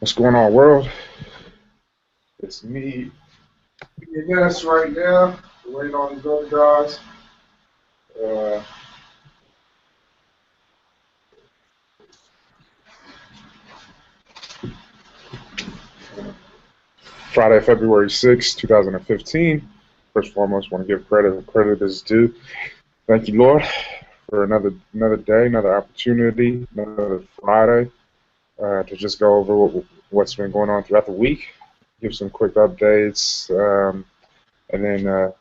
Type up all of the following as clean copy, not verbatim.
What's going on, world? It's me, yes, right now. Waiting on these other guys. Uh, Friday, February 6th, 2015. First and foremost, want to give credit where credit is due. Thank you, Lord, for another day, another opportunity, another Friday to just go over what's been going on throughout the week, give some quick updates, and then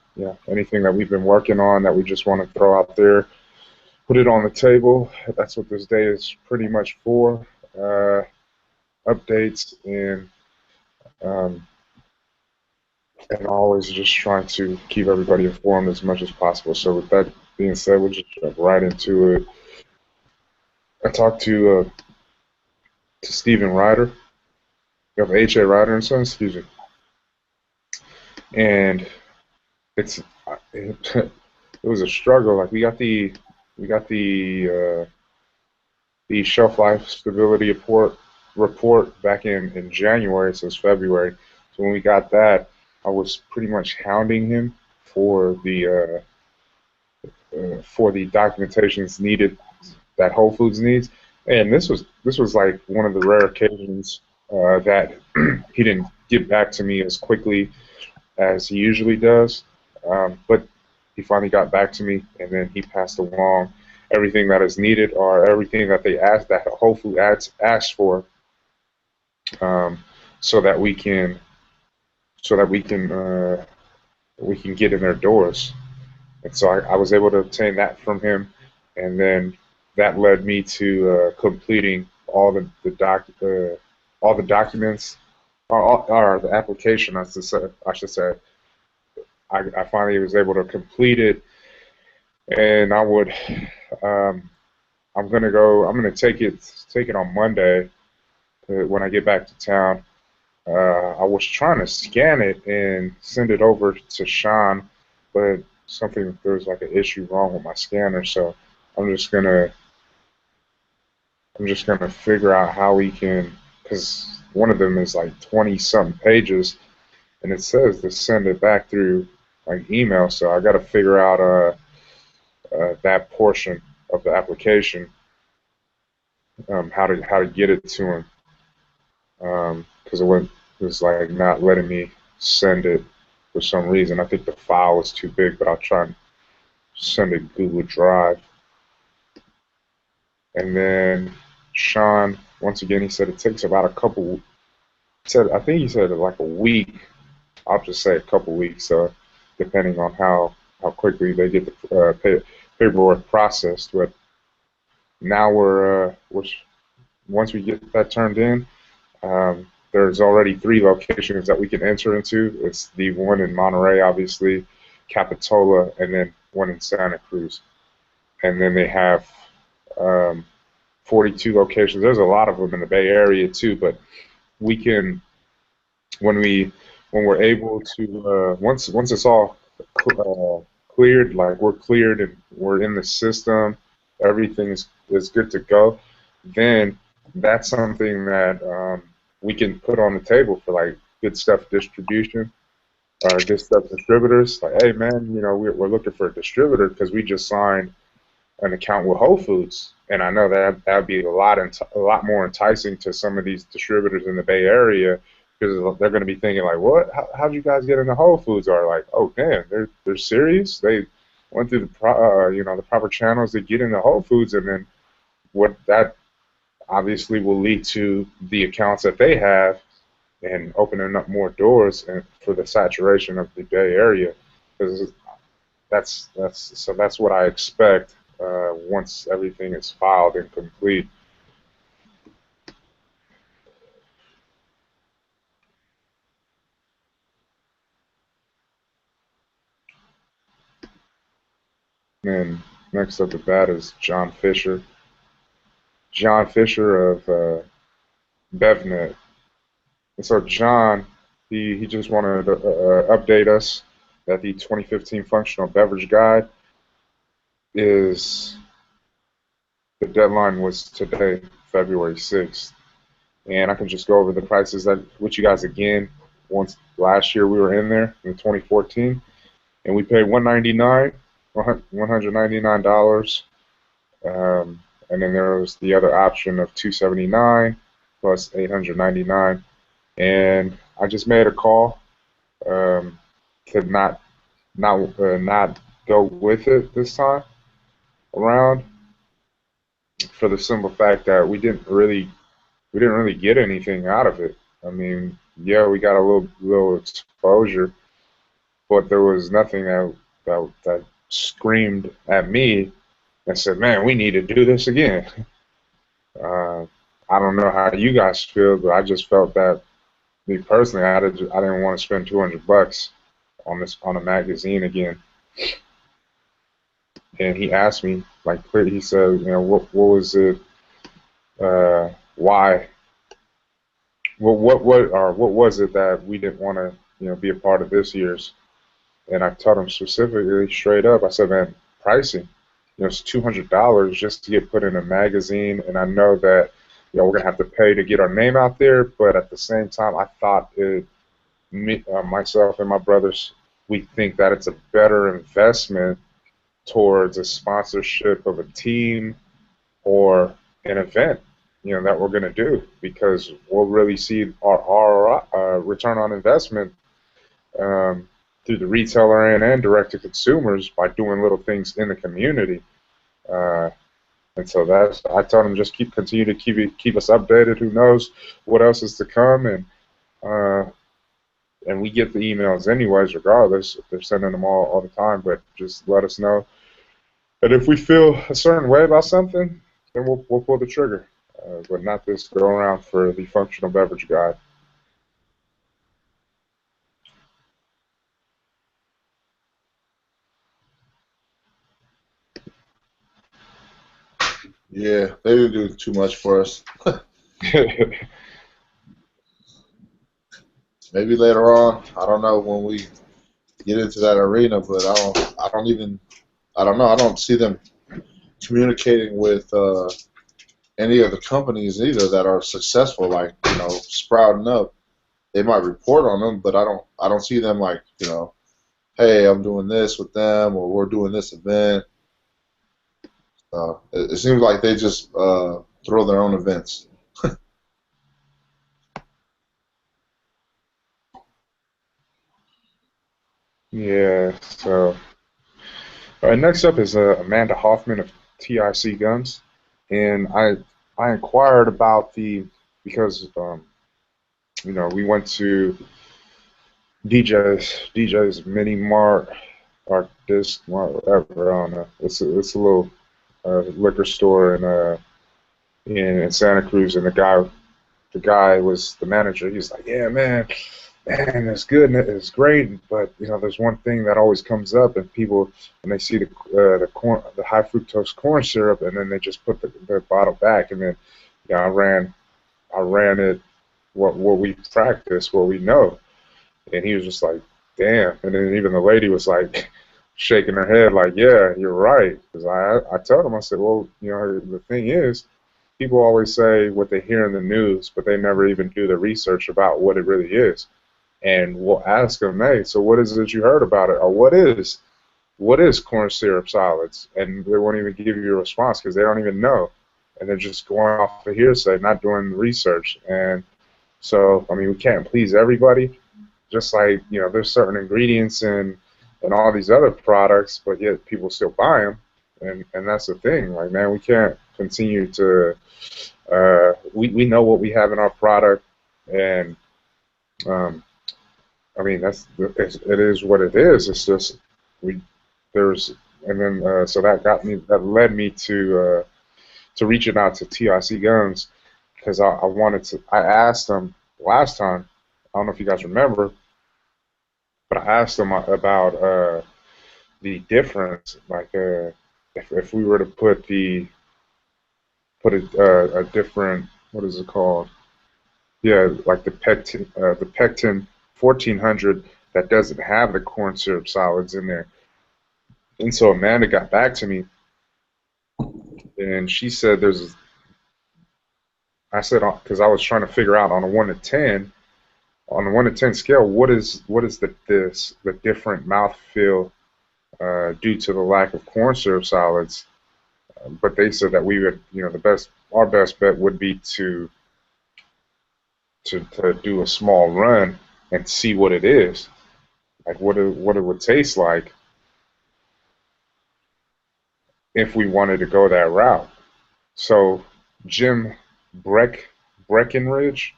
anything that we've been working on that we just want to throw out there, put it on the table. That's what this day is pretty much for. Uh, Updates um, and always just trying to keep everybody informed as much as possible. So with that being said, we'll just jump right into it. I talked to Stephen Ryder, of H.A. Ryder and Sons, excuse me, and it's it, it was a struggle. Like we got the shelf life stability report back in January, so it's February. So when we got that, I was pretty much hounding him for the documentations needed that Whole Foods needs. And this was like one of the rare occasions that he didn't get back to me as quickly as he usually does. But he finally got back to me, and then he passed along everything that is needed or everything that they asked that Whole Foods asked for, um, so that we can so that we can get in their doors. And so I was able to obtain that from him, and then that led me to completing all the documents, or the application. I should say. I finally was able to complete it, and um, I'm gonna go. I'm gonna take it on Monday when I get back to town. I was trying to scan it and send it over to Sean, but there was like an issue wrong with my scanner, so I'm just gonna I'm just gonna figure out how we can, because one of them is like 20 something pages, and it says to send it back through like email, so I got to figure out that portion of the application, how to get it to him, because it was like not letting me send it for some reason. I think the file was too big, but I'll try and send it Google Drive. And then Sean, once again, he said it takes about a couple. I think he said like a week. I'll just say a couple weeks, depending on how quickly they get the paperwork processed. But now once we get that turned in, there's already 3 locations that we can enter into. It's the one in Monterey, obviously, Capitola, and then one in Santa Cruz. And then they have um, 42 locations. There's a lot of them in the Bay Area too, but we can when we when we're able to once it's all cleared, like we're cleared and we're in the system, everything is good to go. Then that's something that we can put on the table for like good stuff distribution or good stuff distributors. Like, hey man, we're looking for a distributor because we just signed an account with Whole Foods, and I know that that'd be a lot more enticing to some of these distributors in the Bay Area because they're going to be thinking like, what? How'd you guys get into Whole Foods? Or like, oh damn, they're serious. They went through the proper channels to get into Whole Foods, and then what that obviously will lead to the accounts that they have and opening up more doors and for the saturation of the Bay Area because that's what I expect once everything is filed and complete. And next up at bat is John Fisher. John Fisher of BevNet. And so John, he just wanted to update us that the 2015 Functional Beverage Guide is the deadline was today, February 6th. and I can just go over the prices that with you guys again. Once last year we were in there in 2014, and we paid 199, $199, and then there was the other option of 279 plus 899, and I just made a call to not go with it this time around for the simple fact that we didn't really get anything out of it. I mean, yeah, we got a little exposure, but there was nothing that screamed at me and said, "Man, we need to do this again." Uh, I don't know how you guys feel, but I just felt that me personally, I didn't want to spend $200 on a magazine again. And he asked me, like, he said, what was it? Why? What was it that we didn't want to, be a part of this year's? And I told him specifically, straight up. I said, man, pricing. It's $200 just to get put in a magazine, and I know that, we're gonna have to pay to get our name out there. But at the same time, I thought myself and my brothers, we think that it's a better investment towards a sponsorship of a team or an event, that we're going to do, because we'll really see our return on investment through the retailer and direct to consumers by doing little things in the community. Uh, and so I told them just continue to keep us updated. Who knows what else is to come, uh, and we get the emails anyways, regardless if they're sending them all the time. But just let us know. And if we feel a certain way about something, then we'll pull the trigger. But not this go around for the functional beverage guide. Yeah, they didn't do too much for us. Maybe later on, I don't know when we get into that arena, but I don't know. I don't see them communicating with any of the companies either that are successful, like sprouting up. They might report on them, but I don't see them like hey, I'm doing this with them, or we're doing this event. It seems like they just throw their own events. Yeah. So, all right. Next up is Amanda Hoffman of TIC Guns, and I inquired about because we went to DJ's Mini Mart or Disc Mart, whatever. I don't know. It's a little liquor store in Santa Cruz, and the guy was the manager. He was like, "Yeah, man, it's good and it's great, but there's one thing that always comes up, and people when they see the high fructose corn syrup, and then they just put the bottle back, and then I ran it what we practice, what we know." And he was just like, "Damn!" And then even the lady was like shaking her head, like, "Yeah, you're right." Because I told him, I said, "Well, the thing is, people always say what they hear in the news, but they never even do the research about what it really is." And we'll ask them, "Hey, so what is it you heard about it, or what is corn syrup solids?" And they won't even give you a response because they don't even know, and they're just going off the hearsay, not doing the research. And so, I mean, we can't please everybody. Just like there's certain ingredients in all these other products, but yet people still buy them, and that's the thing. Like, man, we can't continue to. We know what we have in our product, and um, I mean it is what it is. It's just we there's and then so that led me to reaching out to TIC Guns because I wanted to. I asked them last time. I don't know if you guys remember, but I asked them about the difference, like if we were to put a different, what is it called? Yeah, like the Pectin 1400 that doesn't have the corn syrup solids in there. And so Amanda got back to me, and she said I said because I was trying to figure out on a 1 to 10, on the 1 to 10 scale, what is the different mouthfeel due to the lack of corn syrup solids. But they said that we would, our best bet would be to do a small run and see what it is, like what it would taste like if we wanted to go that route. So Jim Breckenridge,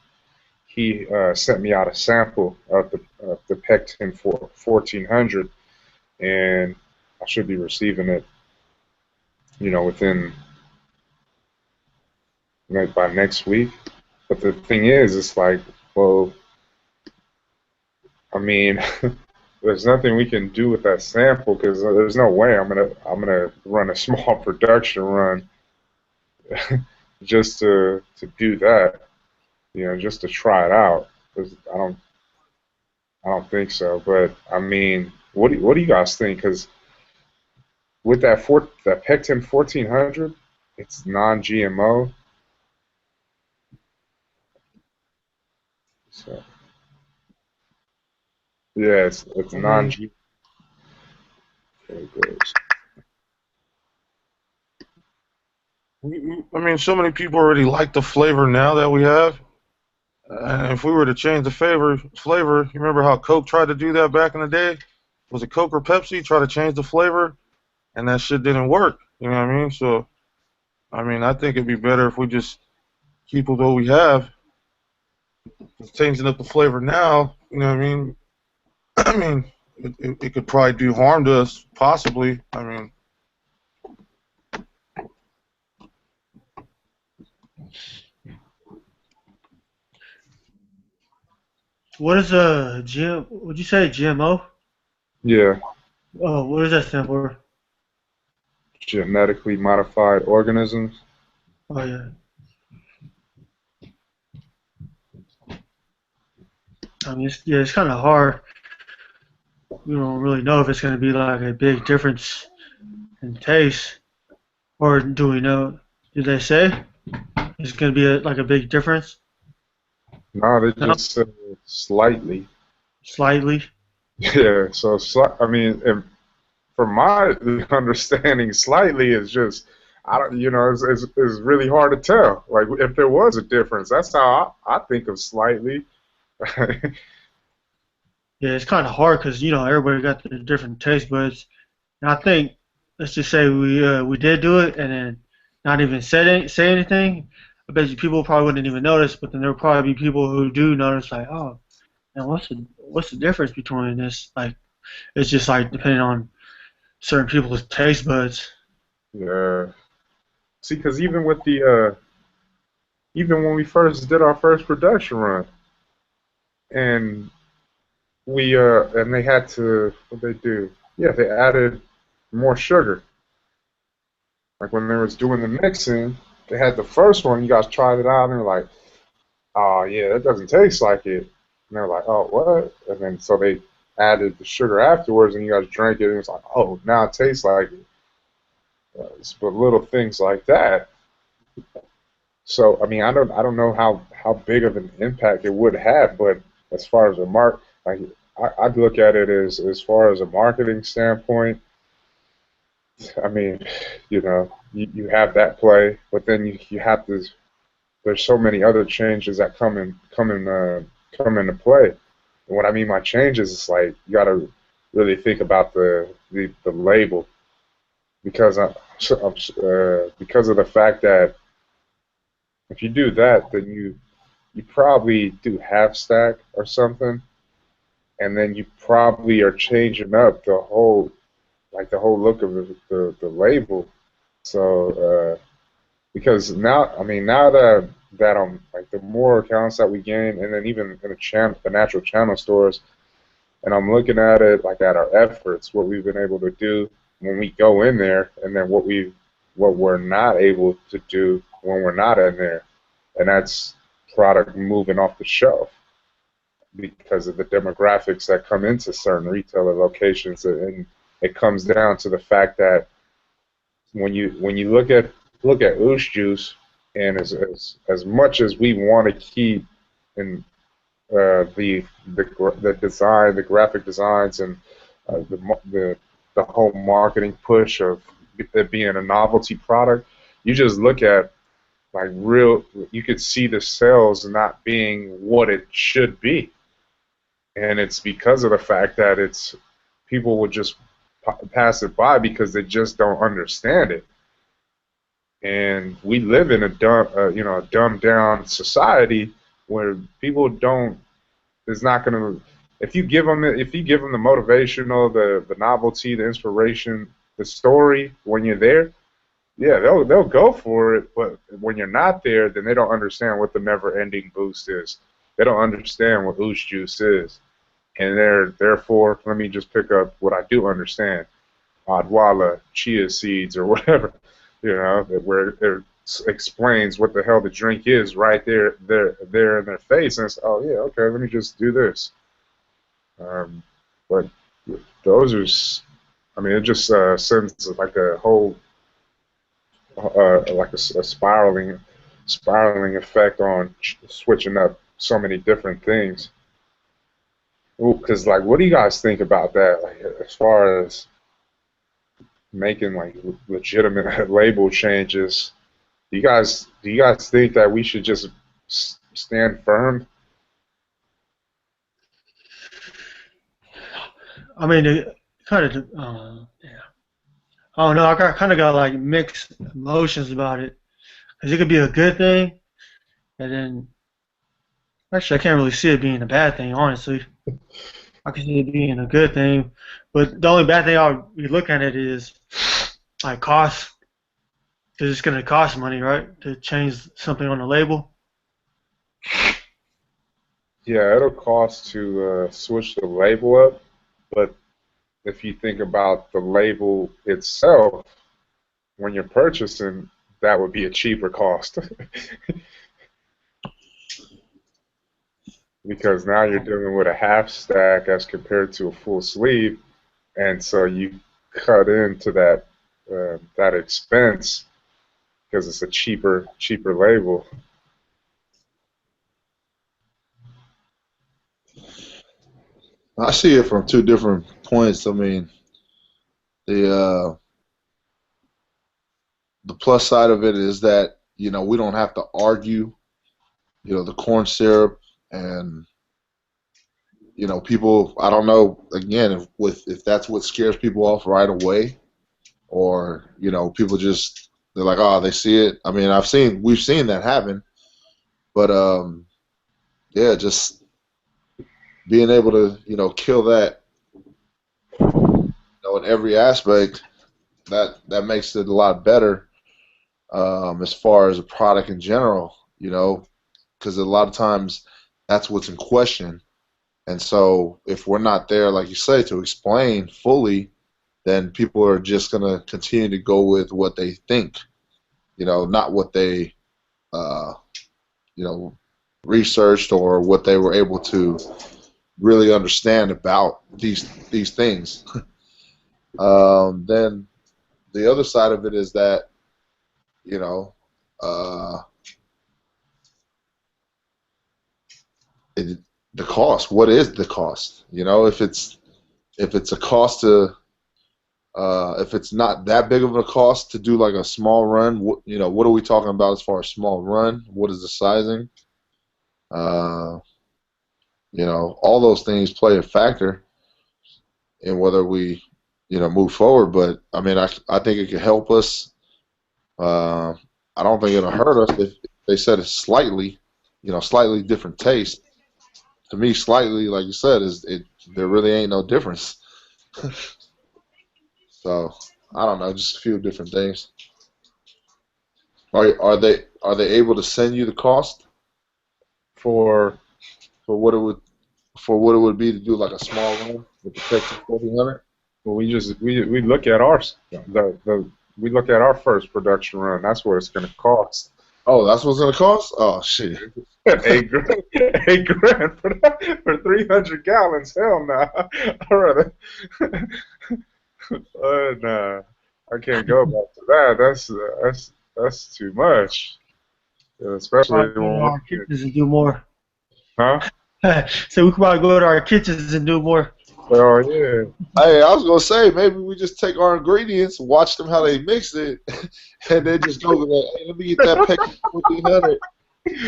he sent me out a sample of the Pectin 1400, and I should be receiving it, within by next week. But the thing is, it's like, well, I mean, there's nothing we can do with that sample because there's no way I'm gonna run a small production run just to do that, just to try it out. 'Cause I don't think so. But I mean, what do you guys think? Because with that Pectin 1400, it's non-GMO. So yeah, it's I mean, non-GMO. I mean, so many people already like the flavor now that we have. And if we were to change the flavor, you remember how Coke tried to do that back in the day? Was it Coke or Pepsi? Try to change the flavor, and that shit didn't work. You know what I mean? So, I mean, I think it'd be better if we just keep with what we have. Just changing up the flavor now, you know what I mean? I mean, it could probably do harm to us, possibly. I mean, What is a GM? Would you say GMO? Yeah, Oh, what does that stand for? genetically modified organisms. Oh yeah. I mean, it's kind of hard. We don't really know if it's going to be like a big difference in taste, or do we know? Did they say it's going to be like a big difference? No, they No, just said slightly. slightly. Yeah, so I mean, and from my understanding, slightly is just I don't, it's really hard to tell. Like if there was a difference, that's how I think of slightly. Yeah, it's kind of hard because everybody got their different taste buds, and I think let's just say we did do it and then not even say anything. I bet you people probably wouldn't even notice, but then there would probably be people who do notice, like, oh, man, what's the difference between this? Like, it's just like depending on certain people's taste buds. Yeah. See, because even when we first did our first production run, and and they had to what they do? Yeah, they added more sugar. Like when they was doing the mixing, they had the first one. You guys tried it out, and they're like, "Oh yeah, that doesn't taste like it." And they're like, "Oh what?" And then so they added the sugar afterwards, and you guys drank it, and it's like, "Oh, now it tastes like it." But little things like that. So I mean, I don't know how big of an impact it would have, but as far as a like I'd look at it as far as a marketing standpoint. I mean, you have that play, but then you have to. There's so many other changes that come into play. And what I mean by changes is like you got to really think about the label because because of the fact that if you do that, then you probably do half stack or something, and then you probably are changing up the whole look of the label. So because now, I mean, now that like the more accounts that we gain, and then even in the natural channel stores, and I'm looking at it like at our efforts, what we've been able to do when we go in there, and then what we're not able to do when we're not in there, and that's product moving off the shelf because of the demographics that come into certain retailer locations, and it comes down to the fact that when you look at Oosh Juice, And as much as we want to keep in the design, the graphic designs, and the whole marketing push of it being a novelty product, you just look at like real. You could see the sales not being what it should be, and it's because of the fact that it's people would just pass it by because they just don't understand it. And we live in a a dumbed down society where people don't is not going to if you give them the motivational, the novelty, the inspiration, the story when you're there, yeah, they'll go for it. But when you're not there, then they don't understand what the never-ending boost is. They don't understand what Oost Juice is, and therefore, let me just pick up what I do understand: Odwalla, chia seeds, or whatever, where it explains what the hell the drink is right there in their face, and it's, oh yeah, okay, let me just do this. But those are, I mean, it just sends like a whole, like a spiraling effect on switching up so many different things. Because, like, what do you guys think about that? Like, as far as making like legitimate label changes, do you guys think that we should just stand firm? I mean, it kind of, yeah. I don't know. I kind of got like mixed emotions about it because it could be a good thing, and then actually I can't really see it being a bad thing. Honestly, I can see it being a good thing, but the only bad thing I'll be looking at it is like cost, because it's gonna cost money, right, to change something on the label. Yeah, it'll cost to switch the label up, but if you think about the label itself, when you're purchasing, that would be a cheaper cost because now you're dealing with a half stack as compared to a full sleeve, and so you cut into that expense because it's a cheaper label. I see it from two different points. I mean, the uh, the plus side of it is that we don't have to argue. The corn syrup and people. I don't know again if that's what scares people off right away, or people just they're like, oh, they see it. I mean, we've seen that happen, but yeah, just being able to kill that in every aspect, that makes it a lot better, as far as a product in general, because a lot of times that's what's in question. And so if we're not there, like you say, to explain fully, then people are just going to continue to go with what they think, not what they, uh, you know, researched or what they were able to really understand about these things. Then the other side of it is that, you know, uh, it, the cost. What is the cost? If it's a cost to if it's not that big of a cost to do like a small run, what are we talking about as far as small run? What is the sizing? Uh, all those things play a factor in whether we, move forward. But I mean, I think it could help us. Uh, I don't think it'll hurt us if they said it's slightly different taste. To me, slightly, like you said, there really ain't no difference. So I don't know, just a few different things. Are they able to send you the cost For for what it would for what it would be to do like a small one with the Texas 1400? well, we look at our we look at our first production run. That's what it's going to cost. Oh, that's what's gonna cost? Oh shit. 8 grand, 8 grand for 300 gallons. Hell no. I'd rather. Nah, I can't go back to that. That's too much. especially Probably go to when our kitchens and do more. huh? So we could probably go to our kitchens and do more. Oh yeah, Hey, I was gonna say maybe we just take our ingredients, watch them how they mix it, and then just go like, hey, let me get that pack of 1400,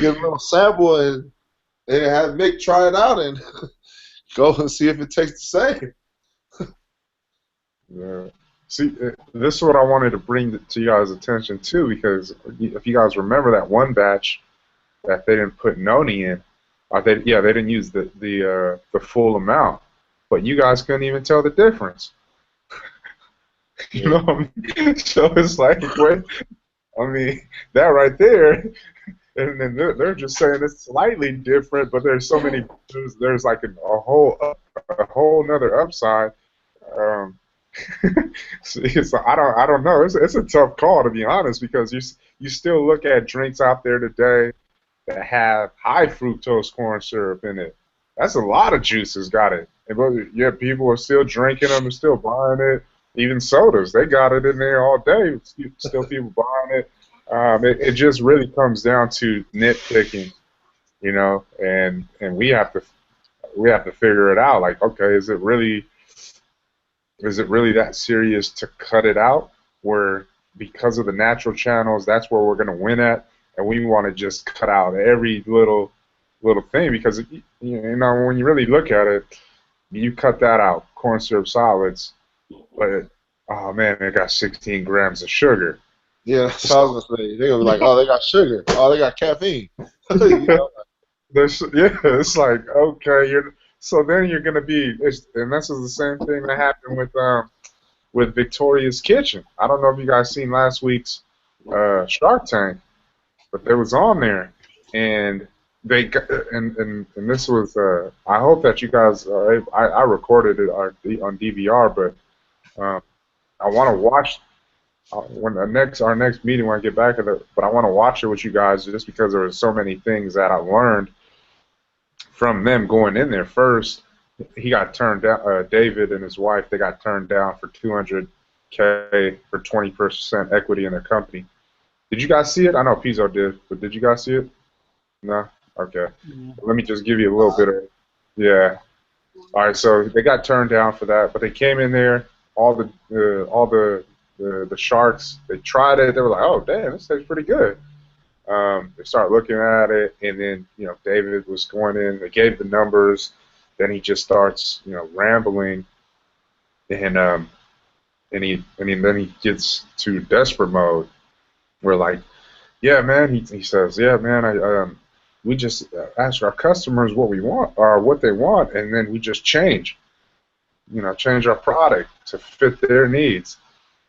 get a little sample, and have Mick try it out and go and see if it tastes the same. yeah. See, this is what I wanted to bring to you guys' attention too, because if you guys remember that one batch that they didn't put noni in, they didn't use the full amount, but you guys couldn't even tell the difference. You know what I mean? So it's like, wait, I mean, that right there, and then they're just saying it's slightly different, but there's so many, there's like a whole nother upside. Um, so I don't know. It's a tough call to be honest because you still look at drinks out there today that have high fructose corn syrup in it. That's a lot of juices got it. And but yeah, people are still drinking them and still buying it. Even sodas, they got it in there all day. Still people buying it. It just really comes down to nitpicking, you know, and we have to figure it out. Like, okay, is it really that serious to cut it out? Where because of the natural channels, that's where we're going to win at, and we want to just cut out every little thing because you know when you really look at it, you cut that out, corn syrup solids, but oh man, it got 16 grams of sugar. Yeah, that's what I was gonna say. They're gonna be like, oh, they got sugar. Oh, they got caffeine. You know? It's like okay, so then you're gonna be, and this is the same thing that happened with Victoria's Kitchen. I don't know if you guys seen last week's Shark Tank, but they was on there, and they got, and this was I hope that you guys I recorded it on DVR, but I want to watch when our next meeting when I get back at it, but I want to watch it with you guys just because there were so many things that I learned from them going in there. First, he got turned down. David and his wife, they got turned down for $200K for 20% equity in their company. Did you guys see it? I know Pizzo did, but did you guys see it? No. Okay. Let me just give you a little bit of yeah. All right. So they got turned down for that, but they came in there. All the sharks. They tried it. They were like, "Oh, damn, this tastes pretty good." They start looking at it, and then David was going in. They gave the numbers. Then he just starts rambling, and then he gets to desperate mode. We're like, yeah, man. He says, yeah, man. We just ask our customers what we want or what they want, and then we just change our product to fit their needs.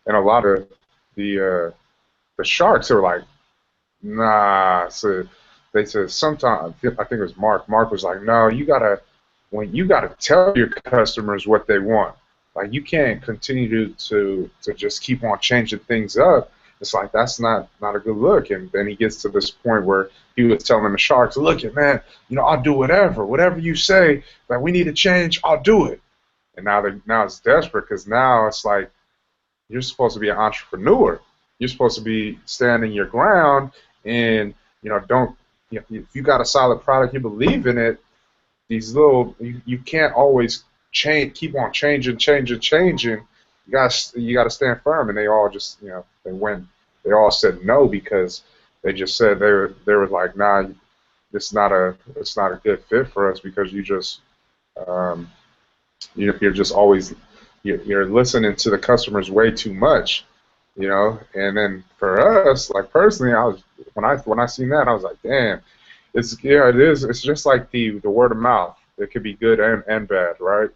And a lot of the sharks are like, nah. So they said sometimes, I think it was Mark. Mark was like, no, you gotta tell your customers what they want. Like you can't continue to just keep on changing things up. It's like that's not a good look. And then he gets to this point where he was telling the sharks, look, man, I'll do whatever you say. Like we need to change, I'll do it. And now it's desperate because now it's like you're supposed to be an entrepreneur. You're supposed to be standing your ground, and if you got a solid product, you believe in it. You can't always keep on changing. You got to stand firm, and they all just they all said no because they just said they were like, nah, it's not a good fit for us because you just you're just always you're listening to the customers way too much, and then for us, like personally, when I seen that, I was like, damn, it is. It's just like the word of mouth. It could be good and bad, right?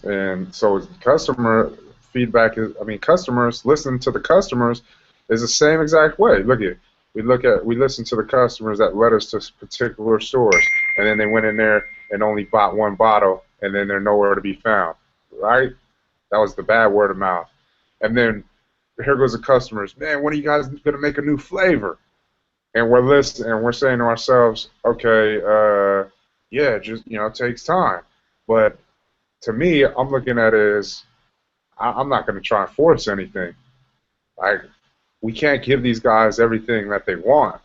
And so customer feedback customers listen to the customers is the same exact way. We listen to the customers that led us to particular stores, and then they went in there and only bought one bottle, and then they're nowhere to be found, right? That was the bad word of mouth. And then here goes the customers, man, when are you guys going to make a new flavor? And we're listening, and we're saying to ourselves, okay, yeah, just it takes time. But to me, I'm looking at it as I'm not going to try and force anything. Like we can't give these guys everything that they want.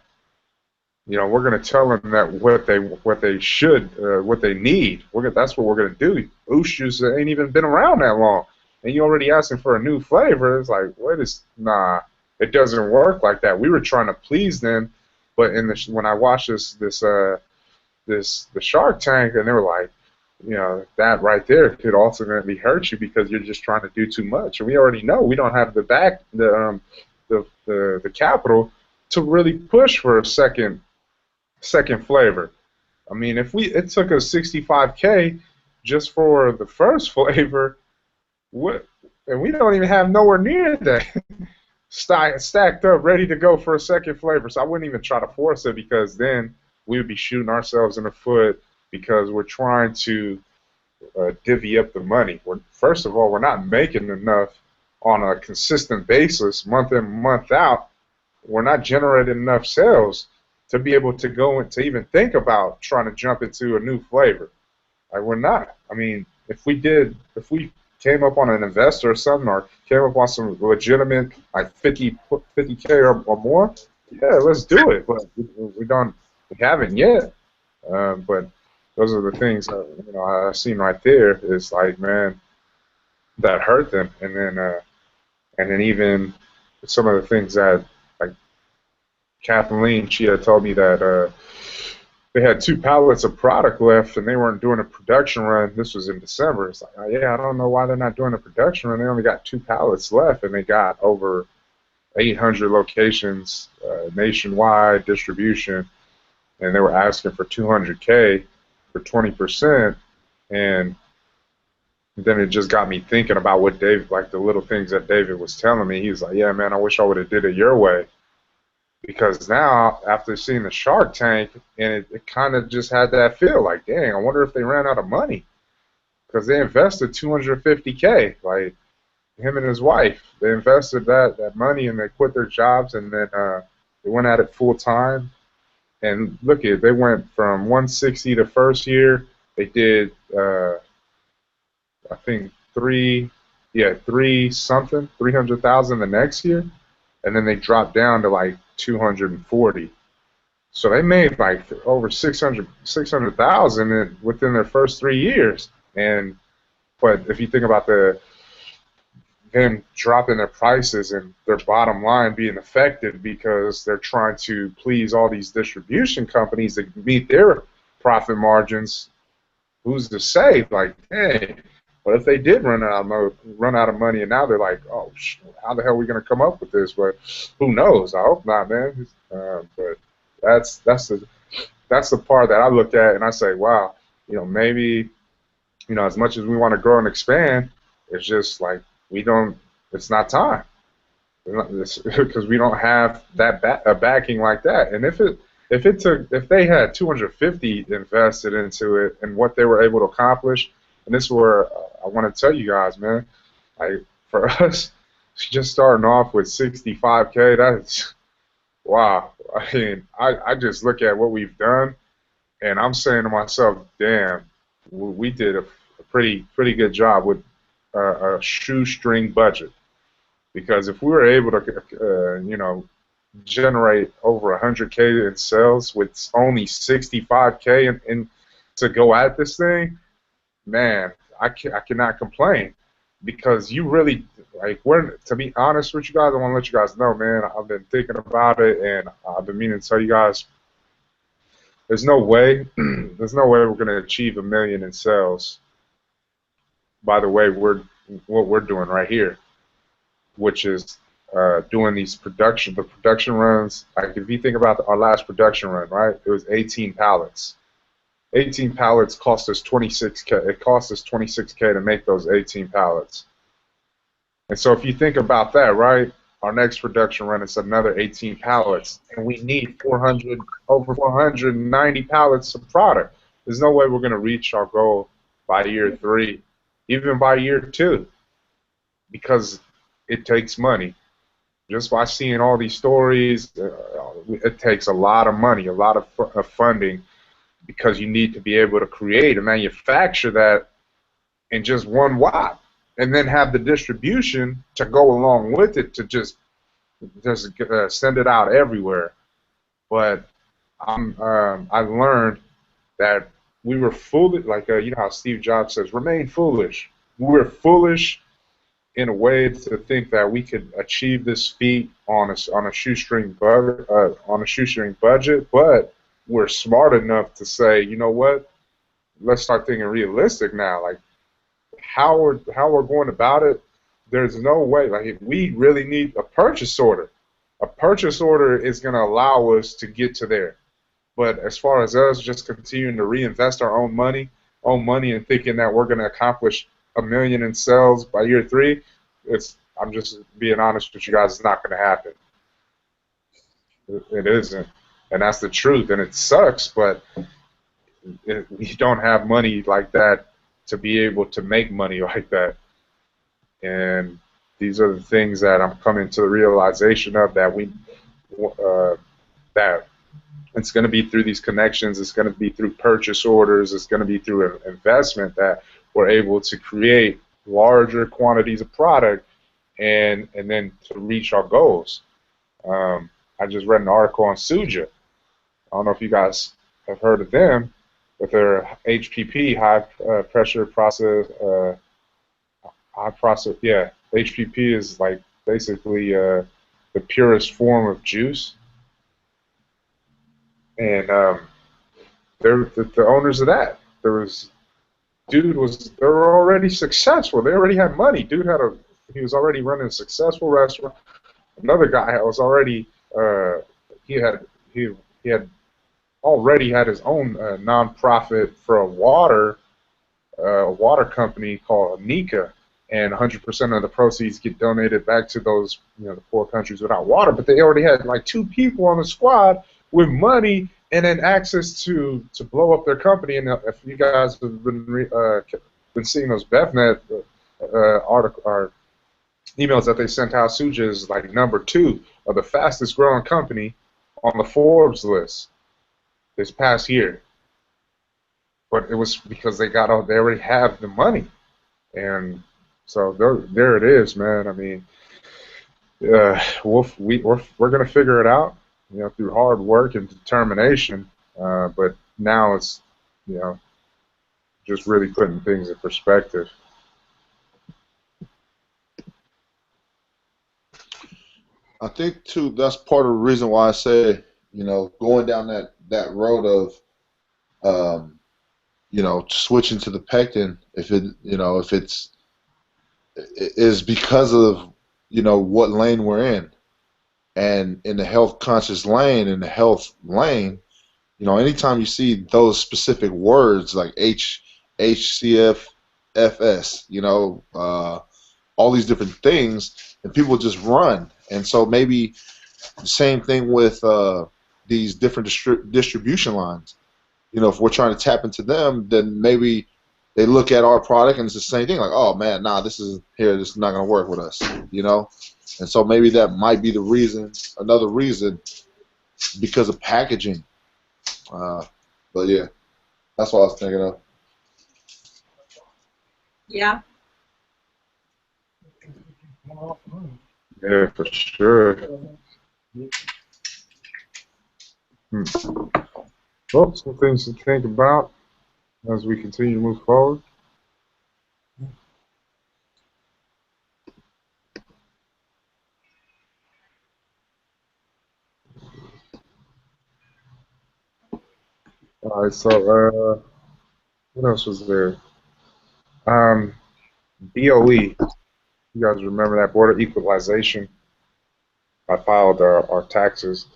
we're going to tell them that what they need. That's what we're going to do. Oosh juice ain't even been around that long, and you already asking for a new flavor. It's like, nah, it doesn't work like that. We were trying to please them, but when I watched the Shark Tank, and they were like, that right there could ultimately hurt you because you're just trying to do too much. And we already know we don't have the capital to really push for a second flavor. I mean, it took us 65K just for the first flavor, and we don't even have nowhere near that stacked up, ready to go for a second flavor. So I wouldn't even try to force it because then we would be shooting ourselves in the foot because we're trying to divvy up the money. First of all, we're not making enough on a consistent basis, month in, month out. We're not generating enough sales to be able to go and to even think about trying to jump into a new flavor. Like, we're not. I mean, if we came up on an investor or something, or came up on some legitimate, like 50K or more, yeah, let's do it. But we haven't yet. But those are the things I've seen right there. Is like, man, that hurt them, and then even some of the things that, like, Kathleen, she had told me that they had 2 pallets of product left and they weren't doing a production run. This was in December. It's like, oh, yeah, I don't know why they're not doing a production run. They only got 2 pallets left, and they got over 800 locations nationwide distribution, and they were asking for 200K for 20%, and then it just got me thinking about what David, like the little things that David was telling me. He was like, yeah, man, I wish I would have did it your way. Because now, after seeing the Shark Tank, and it kind of just had that feel like, dang, I wonder if they ran out of money. Because they invested 250K, like him and his wife. They invested that money, and they quit their jobs, and then they went at it full time. And look at it, they went from 160 the first year. They did, I think, 300,000 the next year. And then they dropped down to like 240. So they made like over 600,000 within their first 3 years. But if you think about them dropping their prices and their bottom line being affected because they're trying to please all these distribution companies that meet their profit margins, who's to say? Like, hey, what if they did run out of money, and now they're like, oh, how the hell are we going to come up with this? But who knows? I hope not, man. But that's the part that I look at and I say, wow, maybe, as much as we want to grow and expand, it's just like it's not time, because we don't have that backing like that. And if they had 250 invested into it and what they were able to accomplish. And this is where I want to tell you guys, man, like, for us, just starting off with 65K, that's, wow. I mean, I just look at what we've done, and I'm saying to myself, damn, we did a pretty good job with a shoestring budget. Because if we were able to, generate over 100K in sales with only 65K and to go at this thing, man, I cannot complain, because you really, like, to be honest with you guys, I want to let you guys know, man, I've been thinking about it, and I've been meaning to tell you guys, there's no way we're going to achieve $1 million in sales by the way what we're doing right here, which is doing the production runs. Like, if you think about our last production run, right, it was 18 pallets. 18 pallets cost us 26K. It cost us 26K to make those 18 pallets. And so if you think about that, right, our next production run is another 18 pallets, and we need over 490 pallets of product. There's no way we're going to reach our goal by year 3, even by year 2, because it takes money. Just by seeing all these stories, it takes a lot of money, a lot of funding, because you need to be able to create and manufacture that in just one watt, and then have the distribution to go along with it to just send it out everywhere. But I learned that we were foolish. Like you know how Steve Jobs says, "Remain foolish." We were foolish in a way to think that we could achieve this feat on a shoestring budget, but we're smart enough to say, you know what? Let's start thinking realistic now. Like how we're going about it. There's no way. Like if we really need a purchase order. A purchase order is going to allow us to get to there. But as far as us just continuing to reinvest our own money, and thinking that we're going to accomplish 1 million in sales by year 3, I'm just being honest with you guys, it's not going to happen. It isn't, and that's the truth, and it sucks. But we don't have money like that to be able to make money like that, and these are the things that I'm coming to the realization of that it's going to be through these connections, it's going to be through purchase orders, it's going to be through an investment that we're able to create larger quantities of product and then to reach our goals. I just read an article on Suja. I don't know if you guys have heard of them, but they're HPP, yeah. HPP is like basically the purest form of juice, and they're the owners of that. They were already successful. They already had money. He was already running a successful restaurant. Another guy was already he had already had his own nonprofit for a water company called Nika, and 100% of the proceeds get donated back to those, the poor countries without water. But they already had like 2 people on the squad with money and then access to blow up their company. And if you guys have been seeing those BevNet article or emails that they sent out, Suja is like #2 of the fastest growing company on the Forbes list this past year. But it was because they already have the money, and so there it is, man. I mean, we're gonna figure it out, through hard work and determination. But now it's, just really putting things in perspective. I think too that's part of the reason why I say, going down that road of switching to the pectin, if it's is because of what lane we're in, and in the health conscious lane, in the health lane, anytime you see those specific words like HCF, FS, all these different things, and people just run. And so maybe the same thing with these different distribution lines. If we're trying to tap into them, then maybe they look at our product and it's the same thing, like, oh man, nah, this is not going to work with us, And so maybe that might be the reason, another reason, because of packaging. But yeah, that's what I was thinking of. Yeah. Yeah, for sure. Well, some things to think about as we continue to move forward. All right, so what else was there? BOE. You guys remember that, Border Equalization? I filed our taxes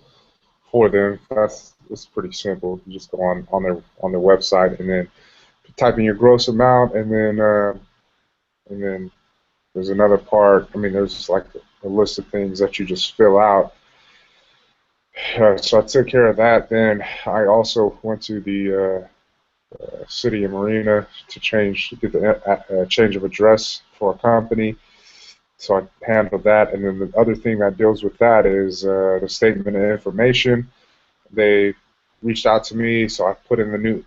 for them. It's pretty simple. You just go on their website and then type in your gross amount, and then there's another part. I mean, there's like a list of things that you just fill out. So I took care of that. Then I also went to the city of Marina to get the change of address for a company. So I handled that, and then the other thing that deals with that is the statement of information. They reached out to me, so I put in the new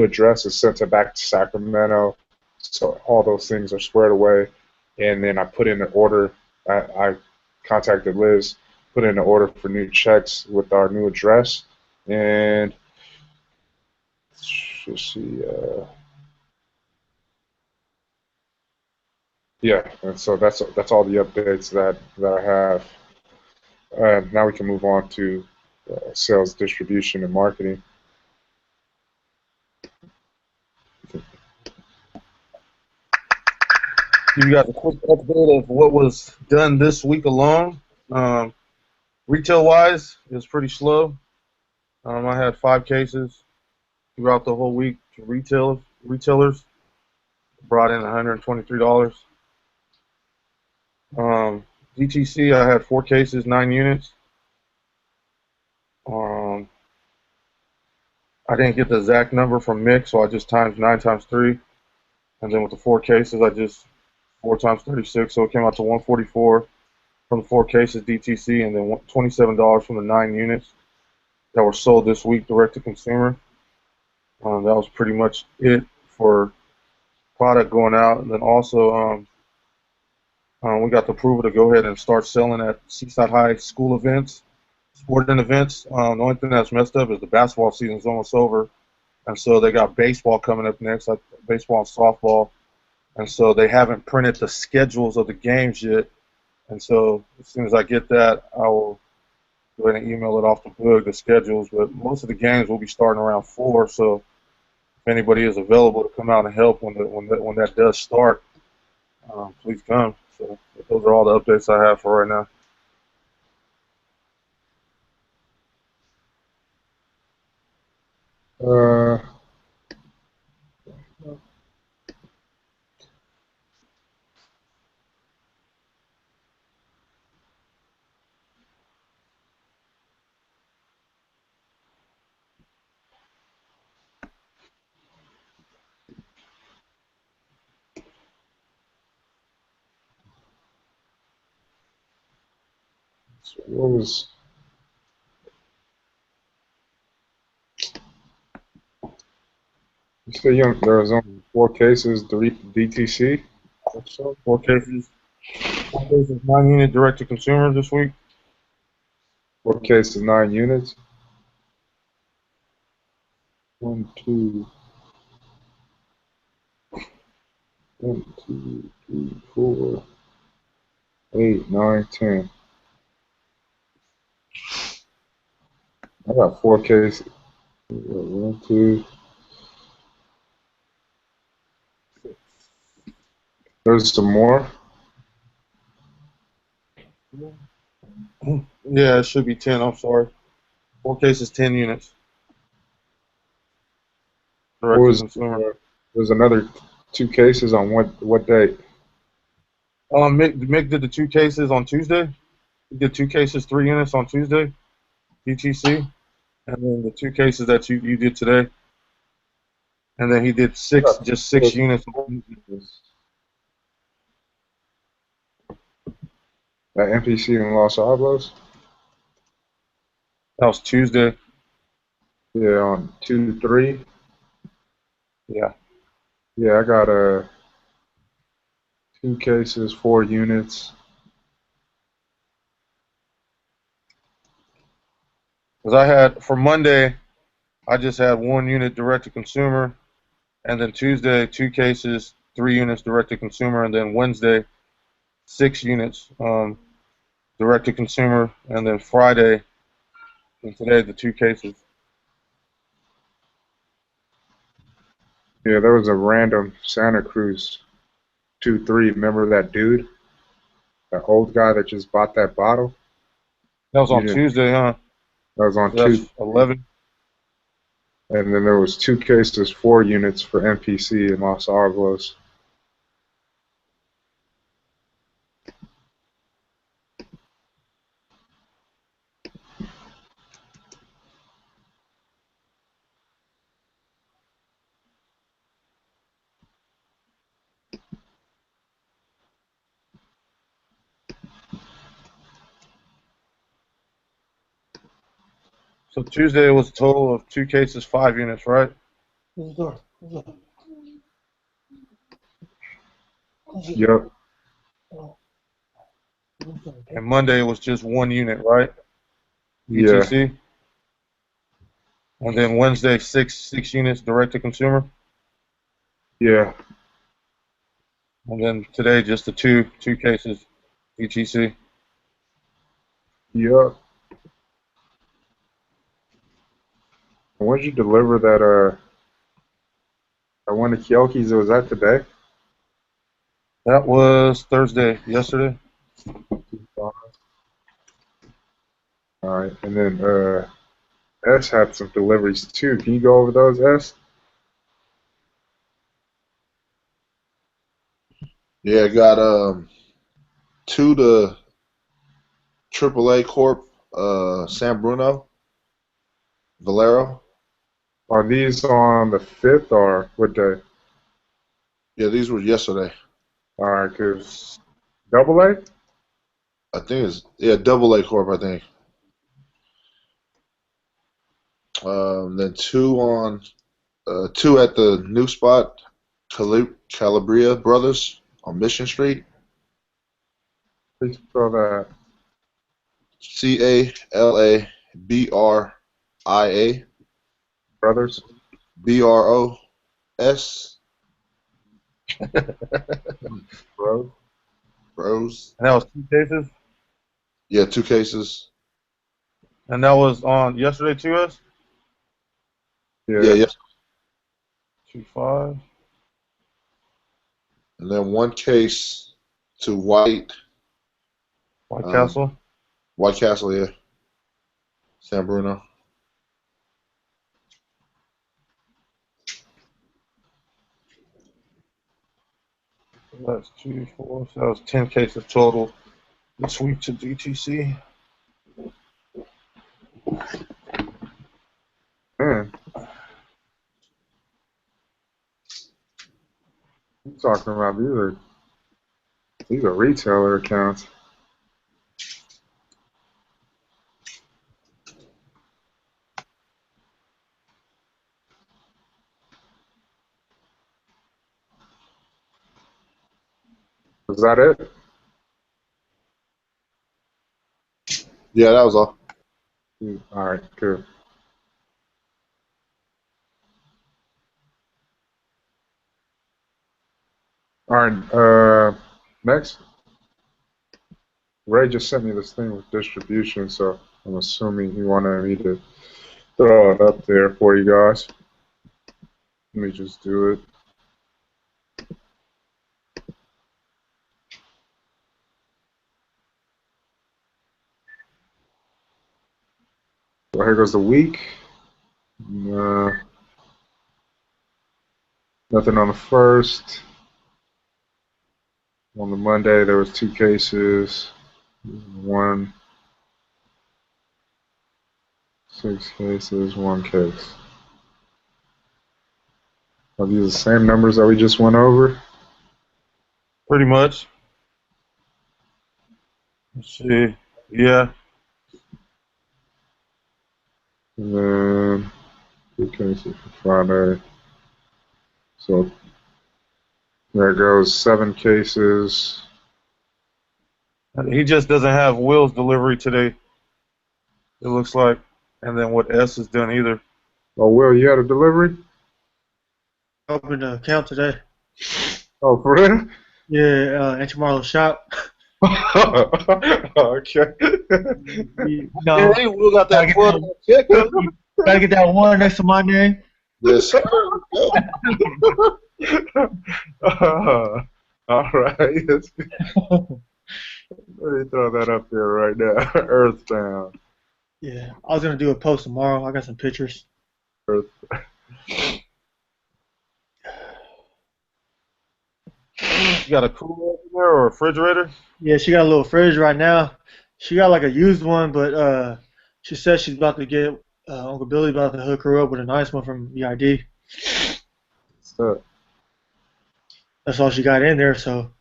address and sent it back to Sacramento. So all those things are squared away, and then I put in an order. I contacted Liz, put in an order for new checks with our new address, And let's see. Yeah, and so that's all the updates that I have. Now we can move on to sales, distribution, and marketing. You got a quick update of what was done this week alone. Retail-wise, it was pretty slow. I had 5 cases throughout the whole week to retailers. Brought in $123. DTC, I had 4 cases, 9 units. I didn't get the exact number from Mick, so I just times 9 times 3. And then with the 4 cases, I just 4 times 36, so it came out to 144 from the 4 cases DTC, and then $27 from the 9 units that were sold this week direct to consumer. That was pretty much it for product going out. And then also we got the approval to go ahead and start selling at Seaside High school events, sporting events. The only thing that's messed up is the basketball season is almost over, and so they got baseball coming up next, like baseball and softball, and so they haven't printed the schedules of the games yet. And so as soon as I get that, I will go ahead and email it off to Boog, the schedules. But most of the games will be starting around 4, so if anybody is available to come out and help when that does start, please come. So those are all the updates I have for right now. So what was? You said there was only 4 cases DTC. 4 cases. 4 cases, 9 unit direct to consumer this week. 4 cases, 9 units. 1, 2, 3, 4, 8, 9, 10. I got 4 cases. 1, 2. There's some more. Yeah, it should be 10. I'm sorry. 4 cases, 10 units. Direct to consumer. There's another 2 cases on what date? Mick did the 2 cases on Tuesday. He did 2 cases, 3 units on Tuesday, DTC, and then the 2 cases that you did today, and then he did 6 units. At MPC in Los Alamos. That was Tuesday. Yeah, on 2-3. Yeah. Yeah, I got 2 cases, 4 units. Because I had, for Monday, I just had 1 unit direct to consumer, and then Tuesday, 2 cases, 3 units direct to consumer, and then Wednesday, 6 units direct to consumer, and then Friday and today, the 2 cases. Yeah, there was a random Santa Cruz 2-3. Remember that dude? That old guy that just bought that bottle? That was on Tuesday, huh? That was on Tuesday. 11. And then there was 2 cases, 4 units for MPC in Los Alamos. So Tuesday was a total of 2 cases, 5 units, right? Yep. And Monday was just 1 unit, right? Yeah. DTC? And then Wednesday, six units direct to consumer. Yeah. And then today, just the two cases, ETC. Yep. And when did you deliver that one to Kyoki's? Was that today? That was Thursday, yesterday. All right. And then S had some deliveries too. Can you go over those, S? Yeah, I got 2 to AAA Corp, San Bruno, Valero. Are these on the 5th or what day? Yeah, these were yesterday. All right, because double A? I think it's AA Corp. I think. Then 2 at the new spot, Calabria Brothers on Mission Street. Please spell that. CALABRIA Brothers? BROS Bro? Bros. And that was 2 cases. Yeah, 2 cases. And that was on yesterday, 2S? Yeah. 2-5. And then 1 case to White Castle. White Castle, yeah. San Bruno. That's 2, 4. So that was 10 cases total this week to DTC. Man. I'm talking about these are retailer accounts. Was that it? Yeah, that was all. All right, good. All right, next. Ray just sent me this thing with distribution, so I'm assuming he wanted me to throw it up there for you guys. Let me just do it. So here goes the week. Nothing on the 1st. On the Monday, there was 2 cases. 1, 6 cases, 1 case. Are these the same numbers that we just went over? Pretty much. Let's see. Yeah. And then 2 cases for Friday. So there goes 7 cases. He just doesn't have Will's delivery today, it looks like. And then what S is done either. Oh, Will, you had a delivery? Opened an account today. Oh, for real? Yeah, Auntie Marlo's shop. Okay. No, Hey, Will got that gotta check. gotta get that one next to my name. Yes. Go. All right. Let me throw that up there right now. Earthbound. Yeah, I was gonna do a post tomorrow. I got some pictures. Earth. You got a cooler over there or a refrigerator? Yeah, she got a little fridge right now. She got like a used one, but she says she's about to get Uncle Billy about to hook her up with a nice one from EID. So, That's all she got in there. So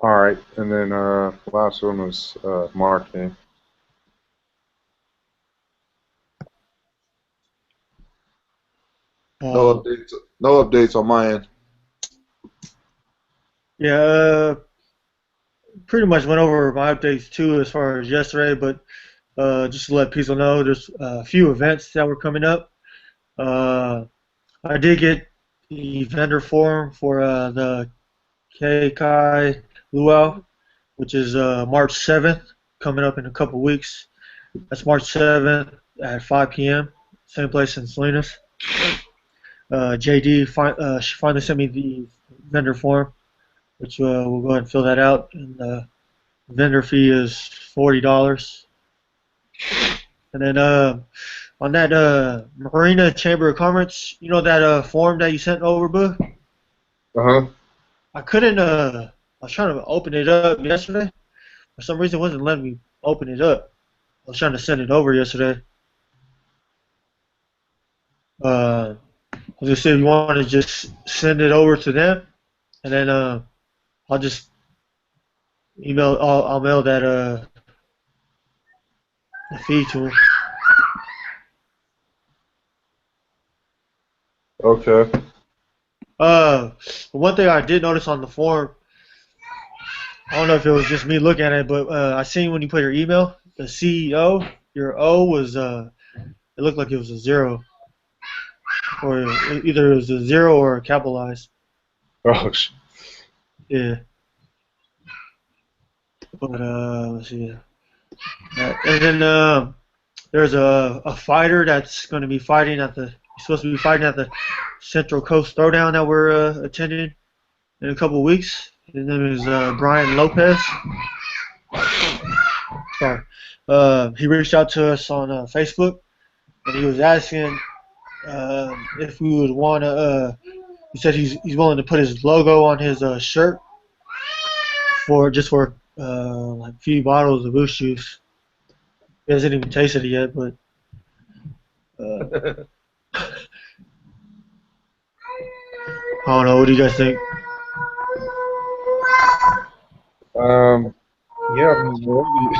all right, and then last one was marketing. No updates. No updates on my end. yeah, pretty much went over my updates too as far as yesterday, but Just to let people know, there's a few events that were coming up. Uh, I did get the vendor form for the KKI Luau, which is March 7th, coming up in a couple weeks. That's March 7th at 5 p.m. Same place in Salinas. JD she finally sent me the vendor form, which we'll go ahead and fill that out. And the vendor fee is $40. And then on that Marina Chamber of Commerce, you know that form that you sent over, boo? Uh-huh. I couldn't. I was trying to open it up yesterday. For some reason, it wasn't letting me open it up. I was trying to send it over yesterday. I was gonna say if you want to just send it over to them, and then I'll just email. I'll mail that the fee to them. Okay. One thing I did notice on the form, I don't know if it was just me looking at it, but I seen when you put your email, the CEO, your O was it looked like it was a zero, or either it was a zero or a capitalized. Oh, Yeah. But let's see. And then there's a fighter that's going to be fighting at the. He's supposed to be fighting at the Central Coast Throwdown that we're attending in a couple of weeks. His name is Brian Lopez. Sorry. He reached out to us on Facebook, and he was asking if we would want to. He said he's willing to put his logo on his shirt for like a few bottles of Boost juice. He hasn't even tasted it yet, but I don't know. What do you guys think? Yeah, I mean,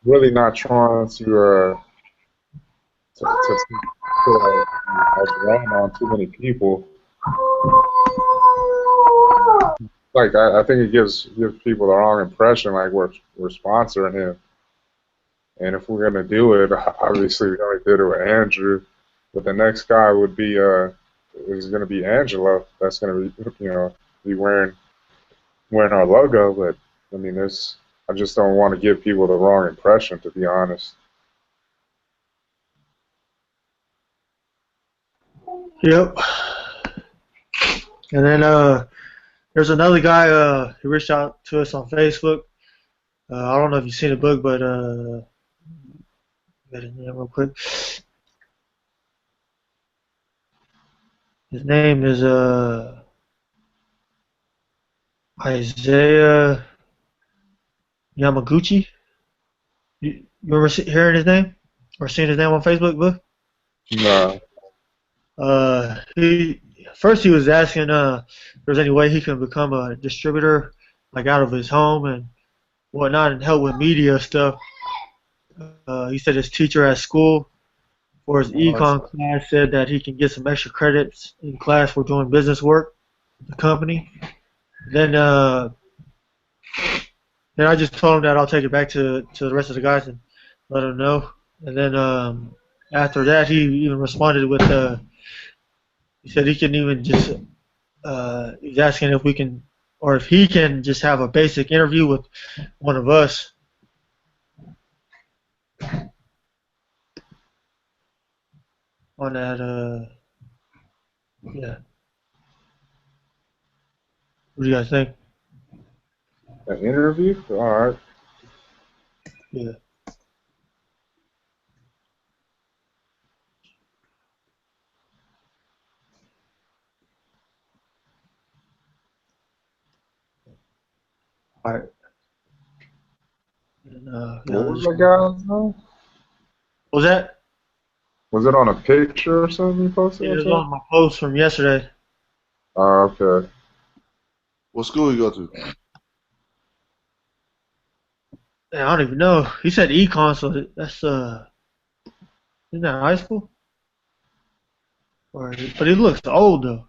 really not trying to put a brand on too many people. Like I think it gives people the wrong impression, like we're sponsoring him. And if we're gonna do it, obviously we already did it with Andrew, but the next guy would be is gonna be Angelo. That's gonna be be wearing our logo. But I mean, I just don't want to give people the wrong impression, to be honest. Yep. And then there's another guy who reached out to us on Facebook. I don't know if you've seen the book, but get his name real quick. His name is Isaiah Yamaguchi. You remember hearing his name or seeing his name on Facebook, book? No. He first he was asking if there's any way he can become a distributor, like out of his home and whatnot, and help with media stuff. He said his teacher at school for his econ class said that he can get some extra credits in class for doing business work with the company. Then I just told him that I'll take it back to the rest of the guys and let them know. And then after that, he even responded with he said he can even just he's asking if we can or if he can just have a basic interview with one of us. On that, yeah. What do you guys think? An interview? All right. Yeah. All right. And, What was the guy's name? what was that? Was it on a picture or something you posted It or was something? on my post from yesterday. Oh, okay. What school you go to? Yeah, I don't even know. He said econ, so that's isn't that high school? Or but he looks old though.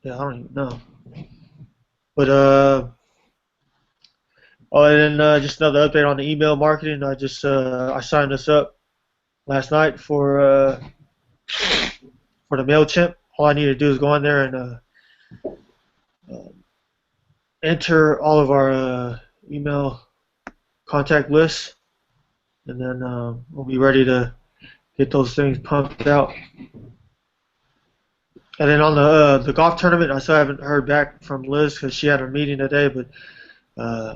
Yeah, I don't even know. But oh, and then just another update on the email marketing. I signed us up last night for the Mailchimp. All I need to do is go in there and uh, enter all of our email contact lists, and then we'll be ready to get those things pumped out. And then on the golf tournament, I still haven't heard back from Liz because she had a meeting today, uh,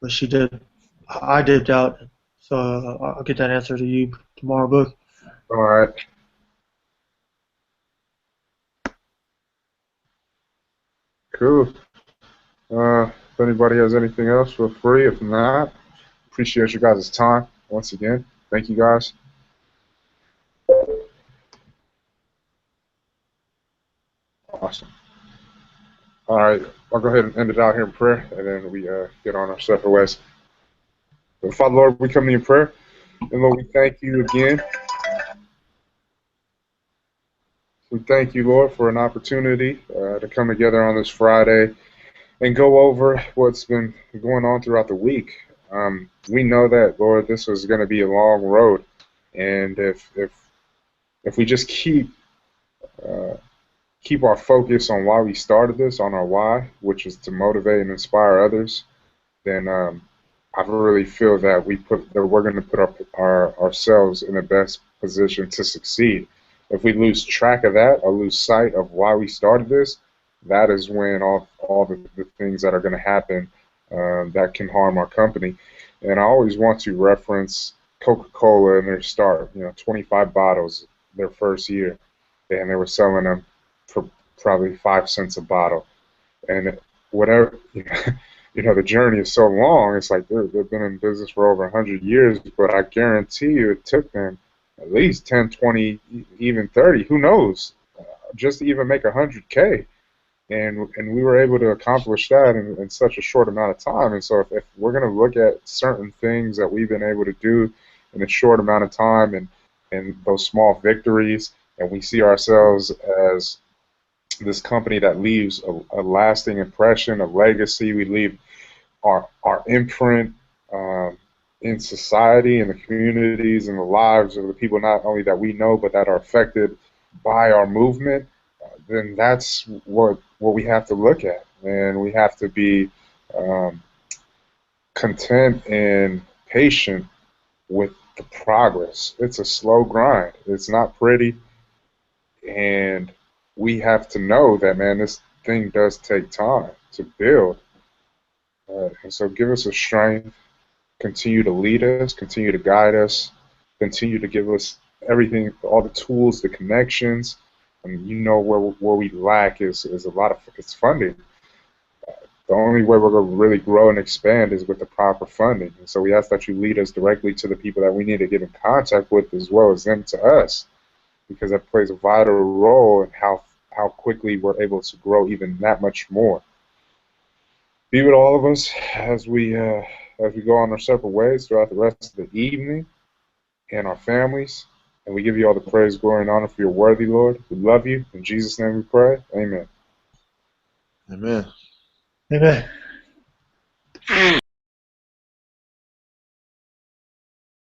but she did. I dipped out, so I'll get that answer to you tomorrow, Book. All right. Cool. If anybody has anything else, feel free. If not, appreciate you guys' time once again. Thank you guys. Awesome. All right, I'll go ahead and end it out here in prayer, and then we get on our separate ways. So, Father, Lord, we come to you in prayer, and Lord, we thank you again. We thank you, Lord, for an opportunity to come together on this Friday and go over what's been going on throughout the week. We know that, Lord, this was going to be a long road, and if we just keep our focus on why we started this, on our why, which is to motivate and inspire others, then I really feel that we're going to put ourselves in the best position to succeed. If we lose track of that or lose sight of why we started this, that is when all the things that are going to happen that can harm our company. And I always want to reference Coca-Cola and their start. 25 bottles their first year, and they were selling them for probably 5 cents a bottle. And whatever, the journey is so long. It's like they've been in business for over 100 years, but I guarantee you it took them at least 10, 20, even 30, who knows, just to even make 100K. And we were able to accomplish that in such a short amount of time. And so if we're going to look at certain things that we've been able to do in a short amount of time and those small victories, and we see ourselves as this company that leaves a lasting impression, a legacy, we leave our imprint in society, in the communities, in the lives of the people not only that we know but that are affected by our movement, then that's what we have to look at, and we have to be content and patient with the progress. It's a slow grind. It's not pretty, and we have to know that, man, this thing does take time to build. And so give us a strength, continue to lead us, continue to guide us, continue to give us everything, all the tools, the connections. And where we lack is a lot of it's funding. The only way we're going to really grow and expand is with the proper funding. And so we ask that you lead us directly to the people that we need to get in contact with, as well as them to us, because that plays a vital role in how quickly we're able to grow even that much more. Be with all of us as we go on our separate ways throughout the rest of the evening, and our families. And we give you all the praise, glory, and honor for your worthy, Lord. We love you. In Jesus' name we pray. Amen. Amen. Amen.